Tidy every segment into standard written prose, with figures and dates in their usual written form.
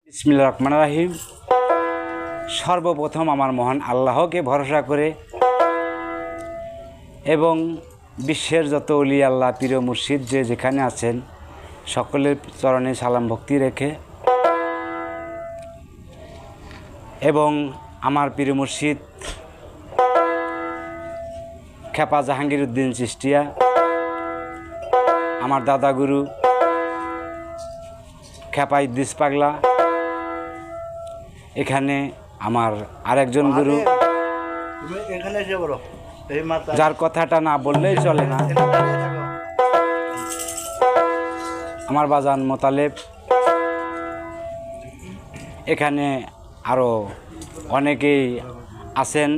বিসমিল্লাহির রহমানির রহিম। সর্বপ্রথম আমার মহান আল্লাহকে ভরসা করে এবং বিশ্বের যত ওলি আল্লাহ পীর মুর্শিদ যে যেখানে আছেন সকলের চরণে সালাম ভক্তি রেখে এবং আমার পীর মুর্শিদ খেপা জাহাঙ্গীর উদ্দিন চিশতিয়া, আমার দাদা গুরু খেপা ইদ্রিস পাগলা, এখানে আমার আরেকজন গুরু যার কথাটা না বললেই চলে না, আমার বাজান মোতালেব, এখানে আরও অনেকেই আছেন,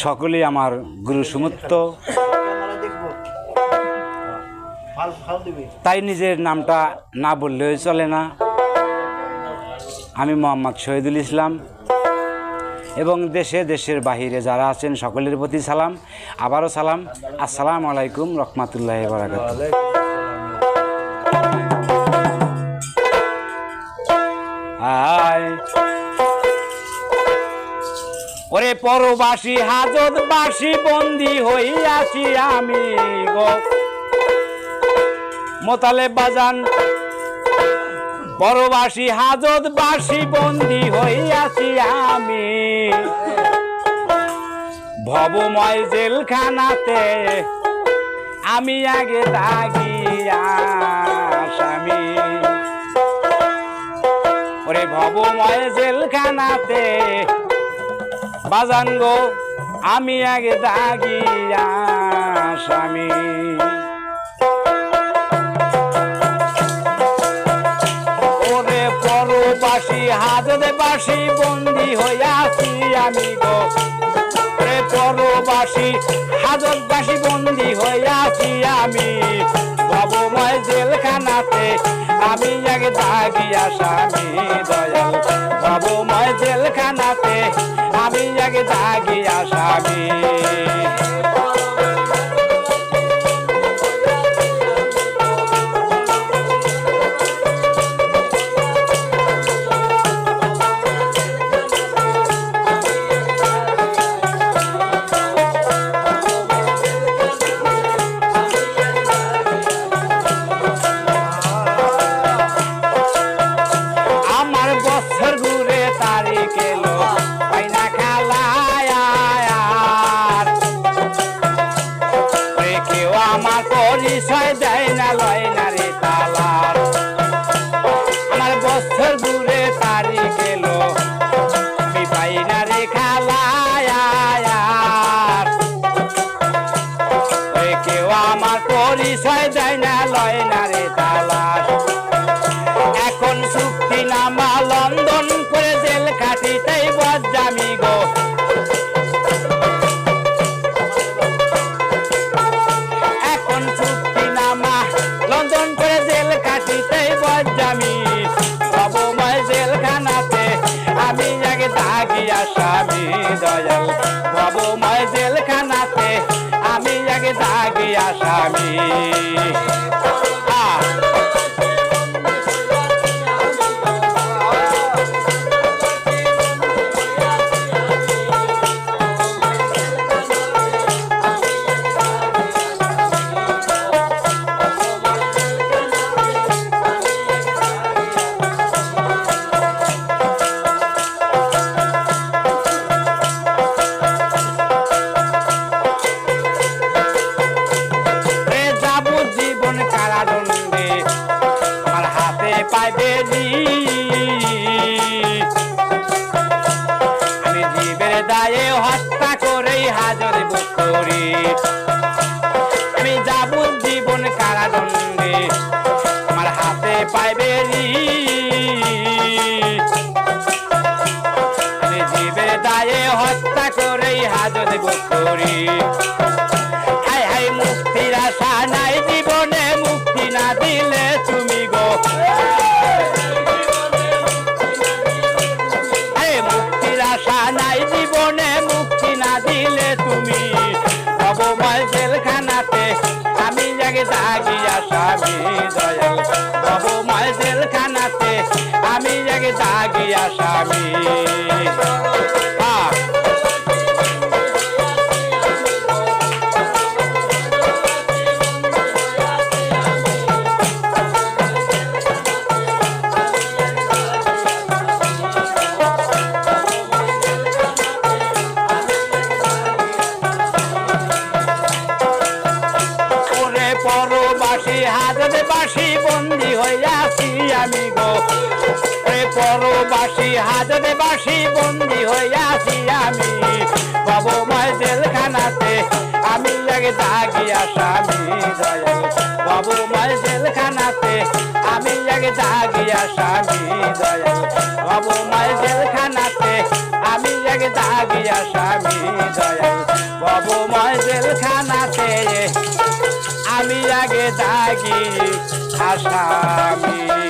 সকলেই আমার গুরু সুমুত্ত। তাই নিজের নামটা না বললেও চলে না। আমি মোহাম্মদ শহীদুল ইসলাম এবং দেশের বাহিরে যারা আছেন সকলের প্রতি সালাম, আবারও সালাম। আসসালামু আলাইকুম রহমতুল্লাহি ওয়া বারাকাতুহু। ওরে পরবাসী হাজতবাসী বন্দি হইয়াছি আমি গো মোতালেব বাজান, পরবাসী হাজতবাসী বন্দি হইয়াছি আমি ভবময় জেলখানাতে, আমি আগে দাগিয়া আসামি। ওরে ভবময় জেলখানাতে বাজান গো, আমি আগে দাগিয়া আসামি। ওরে পরবাসী হাজতবাসী বন্দি হইয়াছি আমি গো, ওরে পরবাসী হাজতবাসী বন্দি হইয়াছি আমি ভবময় জেলখানাতে, আমি আগে দাগিয়া আসামি দয়াল। ভবময় জেলখানাতে আমি আগে দাগিয়া আসামি। পরিচয় দেয় না, লয় না রে তালার। আমার বছর দূরে তারিখ এলো, আমি পাই না রে খালায়ার। কেউ আমার পরিচয় দেয় না, লয় না রে তালার। এখন চুক্তি নামা লন্ডন করে জেল খাটিতেই বজ্জামি গো, লন্ডন করে জেল কাটিতেই বজ্জামি ভবময় জেলখানাতে, আমি আগে দাগিয়া আসামি দয়াল। ভবময় জেলখানাতে আমি আগে দাগিয়া আসামি। আমি জীবের দায়ে হত্যা করেই হাজর করি, আমি যাবজ্জীবন কারাদণ্ডে আমার হাতে পাইবে। আমি জীবের দায়ে হত্যা করেই হাজর করি। হায় হায় মুক্তির আশা নাই জীবনে, মুক্তি না দিলে তুমি গো, আশা নাই জীবনে, মুক্তি না দিলে তুমি ভবময় জেলখানাতে, আমি আগে দাগিয়া আসামি দয়াল। ভবময় জেলখানাতে আমি এক দাগি আসামি। হ্যাঁ পরবাসী হাজতে বাসী বন্দি হইয়াছি আমি গো, পরবাসী হাজতে বাসী বন্দি হইয়াছি আমি, বাবুময় জেলখানাতে আমি এক দাগি আসামি দয়াল, বাবুময় জেলখানাতে আমি এক দাগি আসামি দয়াল, বাবুময় জেলখানাতে আমি এক দাগি আসামি দয়াল, বাবুময় জেলখানাতে আমি আগে দাগি আসামি।